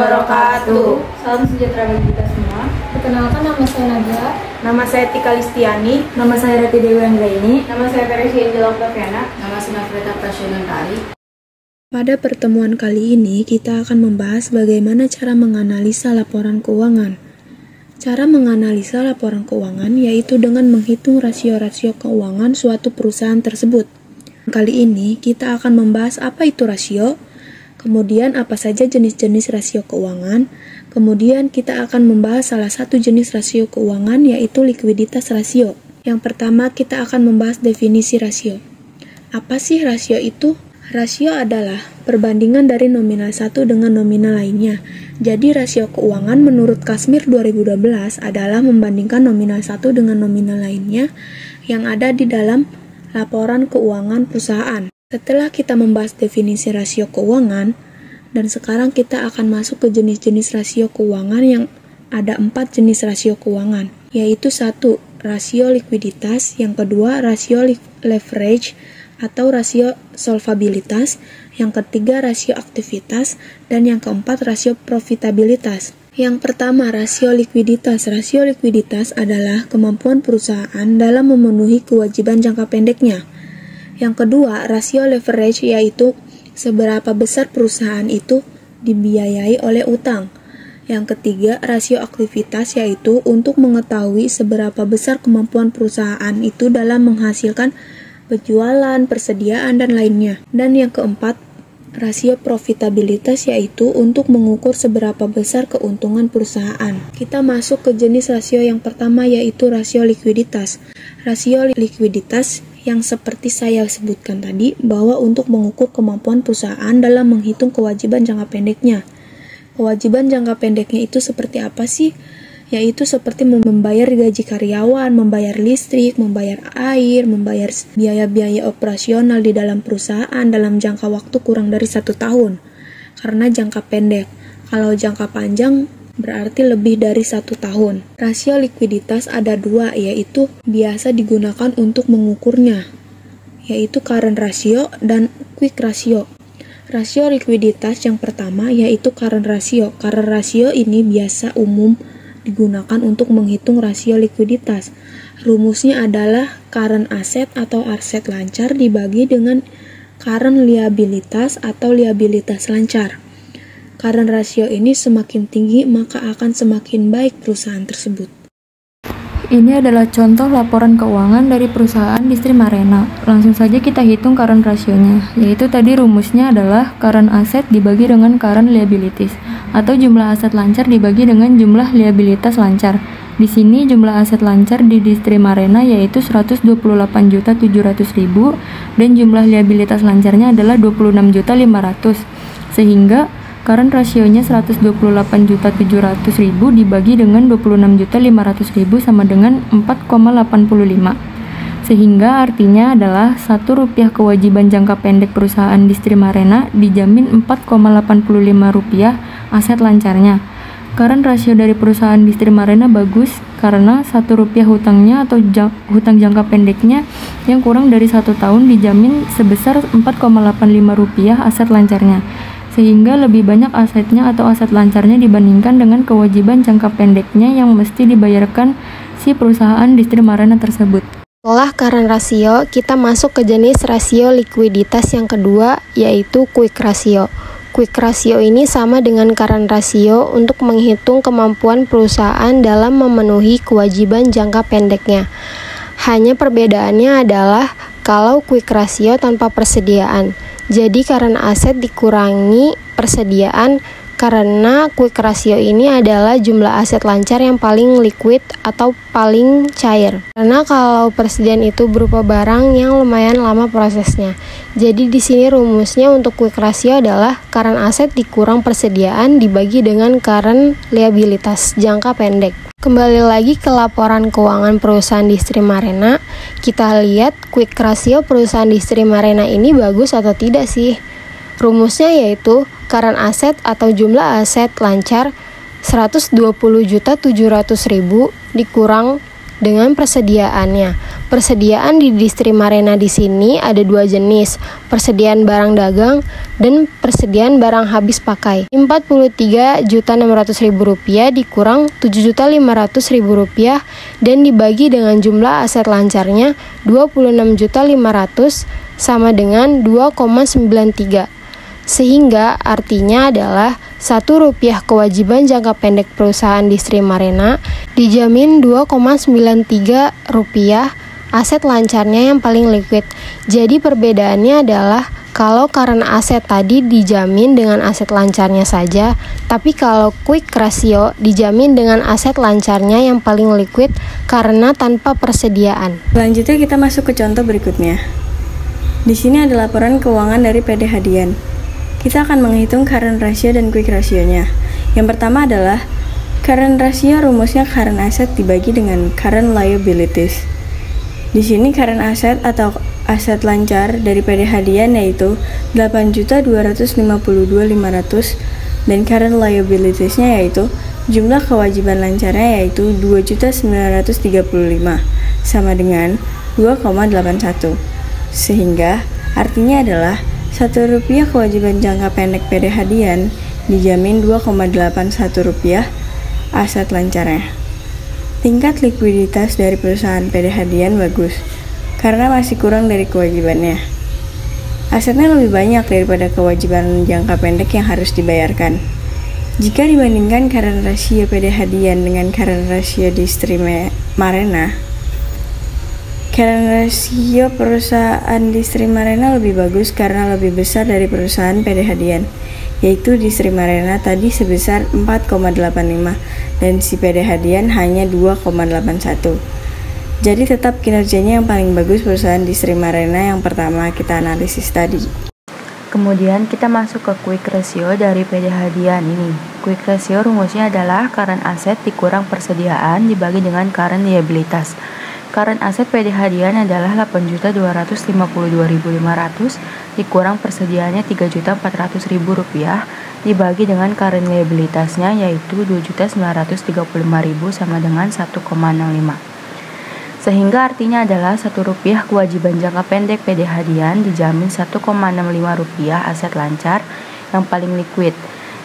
wabarakatuh. Salam sejahtera bagi kita semua. Perkenalkan, nama saya Nadia. Nama saya Tika Listiani. Nama saya Rati Dewi Anggraini. Nama saya Teresia Angela Octaviana. Nama saya Freda Prasyonantari. Pada pertemuan kali ini, kita akan membahas bagaimana cara menganalisa laporan keuangan. Cara menganalisa laporan keuangan yaitu dengan menghitung rasio-rasio keuangan suatu perusahaan tersebut. Kali ini, kita akan membahas apa itu rasio, kemudian apa saja jenis-jenis rasio keuangan, kemudian kita akan membahas salah satu jenis rasio keuangan yaitu likuiditas rasio. Yang pertama, kita akan membahas definisi rasio. Apa sih rasio itu? Rasio adalah perbandingan dari nominal satu dengan nominal lainnya. Jadi rasio keuangan menurut Kasmir 2012 adalah membandingkan nominal satu dengan nominal lainnya yang ada di dalam laporan keuangan perusahaan. Setelah kita membahas definisi rasio keuangan, dan sekarang kita akan masuk ke jenis-jenis rasio keuangan yang ada 4 jenis rasio keuangan, yaitu 1. Rasio likuiditas, yang kedua rasio leverage atau rasio solvabilitas, yang ketiga rasio aktivitas, dan yang keempat rasio profitabilitas. Yang pertama, rasio likuiditas. Rasio likuiditas adalah kemampuan perusahaan dalam memenuhi kewajiban jangka pendeknya. Yang kedua, rasio leverage yaitu seberapa besar perusahaan itu dibiayai oleh utang. Yang ketiga, rasio aktivitas yaitu untuk mengetahui seberapa besar kemampuan perusahaan itu dalam menghasilkan penjualan, persediaan, dan lainnya. Dan yang keempat, rasio profitabilitas yaitu untuk mengukur seberapa besar keuntungan perusahaan. Kita masuk ke jenis rasio yang pertama yaitu rasio likuiditas. Rasio likuiditas yang seperti saya sebutkan tadi bahwa untuk mengukur kemampuan perusahaan dalam menghitung kewajiban jangka pendeknya. Kewajiban jangka pendeknya itu seperti apa sih? Yaitu seperti membayar gaji karyawan, membayar listrik, membayar air, membayar biaya-biaya operasional di dalam perusahaan dalam jangka waktu kurang dari 1 tahun. Karena jangka pendek. Kalau jangka panjang berarti lebih dari 1 tahun. Rasio likuiditas ada 2, yaitu biasa digunakan untuk mengukurnya, yaitu current ratio dan quick ratio. Rasio likuiditas yang pertama yaitu current ratio. Current ratio ini biasa umum digunakan untuk menghitung rasio likuiditas. Rumusnya adalah current asset atau aset lancar dibagi dengan current liabilitas atau liabilitas lancar. Current rasio ini semakin tinggi maka akan semakin baik perusahaan tersebut. Ini adalah contoh laporan keuangan dari perusahaan Distri Marena. Langsung saja kita hitung current rasionya, yaitu tadi rumusnya adalah current asset dibagi dengan current liabilities, atau jumlah aset lancar dibagi dengan jumlah liabilitas lancar. Di sini jumlah aset lancar di Distri Marena yaitu 128.700.000 dan jumlah liabilitas lancarnya adalah 26.500.000. Sehingga current rasionya 128.700.000 dibagi dengan 26.500.000 sama dengan 4,85. Sehingga artinya adalah Rp1 kewajiban jangka pendek perusahaan Distri Marena dijamin Rp4,85 aset lancarnya. Current rasio dari perusahaan Distri Marena bagus karena Rp1 hutangnya atau hutang jangka pendeknya yang kurang dari 1 tahun dijamin sebesar Rp4,85 aset lancarnya. Sehingga lebih banyak asetnya atau aset lancarnya dibandingkan dengan kewajiban jangka pendeknya yang mesti dibayarkan si perusahaan Distri Marena tersebut. Setelah current ratio, kita masuk ke jenis rasio likuiditas yang kedua, yaitu quick ratio. Quick ratio ini sama dengan current ratio untuk menghitung kemampuan perusahaan dalam memenuhi kewajiban jangka pendeknya. Hanya perbedaannya adalah kalau quick ratio tanpa persediaan. Jadi current aset dikurangi persediaan karena quick ratio ini adalah jumlah aset lancar yang paling liquid atau paling cair. Karena kalau persediaan itu berupa barang yang lumayan lama prosesnya. Jadi di sini rumusnya untuk quick ratio adalah current aset dikurang persediaan dibagi dengan current liabilitas jangka pendek. Kembali lagi ke laporan keuangan perusahaan Distri Marena, kita lihat quick ratio perusahaan Distri Marena ini bagus atau tidak sih? Rumusnya yaitu current asset atau jumlah aset lancar 120.700.000 dikurang dengan persediaannya. Persediaan di Distri Marena di sini ada dua jenis, persediaan barang dagang dan persediaan barang habis pakai. Rp43.600.000 dikurang Rp7.500.000 dan dibagi dengan jumlah aset lancarnya Rp26.500.000 sama dengan 2,93. Sehingga artinya adalah Rp1 kewajiban jangka pendek perusahaan Distri Marena dijamin Rp2,93 aset lancarnya yang paling liquid. Jadi perbedaannya adalah kalau current aset tadi dijamin dengan aset lancarnya saja, tapi kalau quick ratio dijamin dengan aset lancarnya yang paling liquid karena tanpa persediaan. Selanjutnya kita masuk ke contoh berikutnya. Di sini ada laporan keuangan dari PD Hadian. Kita akan menghitung current ratio dan quick ratio-nya. Yang pertama adalah current ratio, rumusnya current asset dibagi dengan current liabilities. Di sini current asset atau aset lancar dari PD Hadian yaitu 8.252.500 dan current liabilities-nya yaitu jumlah kewajiban lancarnya yaitu 2.935 sama dengan 2,81. Sehingga artinya adalah Rp1 kewajiban jangka pendek PD Hadian dijamin Rp2,81 aset lancarnya. Tingkat likuiditas dari perusahaan PD Hadian bagus karena masih kurang dari kewajibannya. Asetnya lebih banyak daripada kewajiban jangka pendek yang harus dibayarkan. Jika dibandingkan current ratio PD Hadian dengan current ratio Distri Marena, current ratio perusahaan Distri Marena lebih bagus karena lebih besar dari perusahaan PD Hadian, yaitu Distri Marena tadi sebesar 4,85 dan si PD Hadian hanya 2,81. Jadi tetap kinerjanya yang paling bagus perusahaan Distri Marena yang pertama kita analisis tadi. Kemudian kita masuk ke quick ratio dari PD Hadian ini. Quick ratio rumusnya adalah current asset dikurang persediaan dibagi dengan current liabilitas. Current aset PD Hadian adalah Rp8.252.500 dikurang persediaannya Rp3.400.000 dibagi dengan current liabilitasnya yaitu Rp2.935.000 sama dengan 1,65. Sehingga artinya adalah Rp1 kewajiban jangka pendek PD Hadian dijamin Rp1,65 aset lancar yang paling liquid.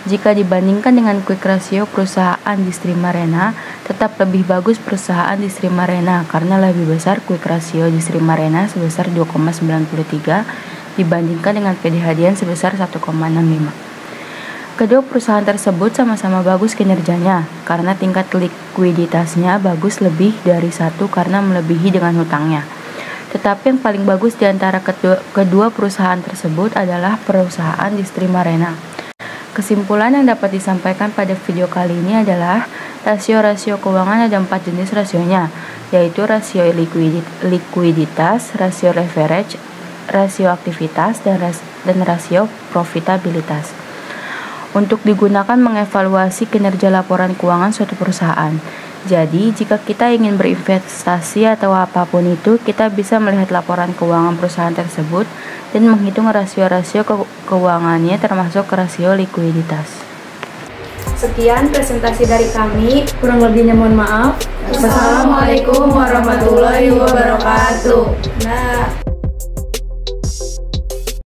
Jika dibandingkan dengan quick ratio perusahaan Distri Marena, tetap lebih bagus perusahaan Distri Marena karena lebih besar quick ratio Distri Marena sebesar 2,93 dibandingkan dengan PD Hadian sebesar 1,65. Kedua perusahaan tersebut sama-sama bagus kinerjanya karena tingkat likuiditasnya bagus lebih dari 1 karena melebihi dengan hutangnya. Tetapi yang paling bagus di antara kedua perusahaan tersebut adalah perusahaan Distri Marena. Kesimpulan yang dapat disampaikan pada video kali ini adalah rasio-rasio keuangan ada 4 jenis rasionya, yaitu rasio likuiditas, rasio leverage, rasio aktivitas, dan rasio profitabilitas. Untuk digunakan mengevaluasi kinerja laporan keuangan suatu perusahaan. Jadi, jika kita ingin berinvestasi atau apapun itu, kita bisa melihat laporan keuangan perusahaan tersebut dan menghitung rasio-rasio keuangannya termasuk rasio likuiditas. Sekian presentasi dari kami. Kurang lebihnya mohon maaf. Wassalamualaikum warahmatullahi wabarakatuh. Nah.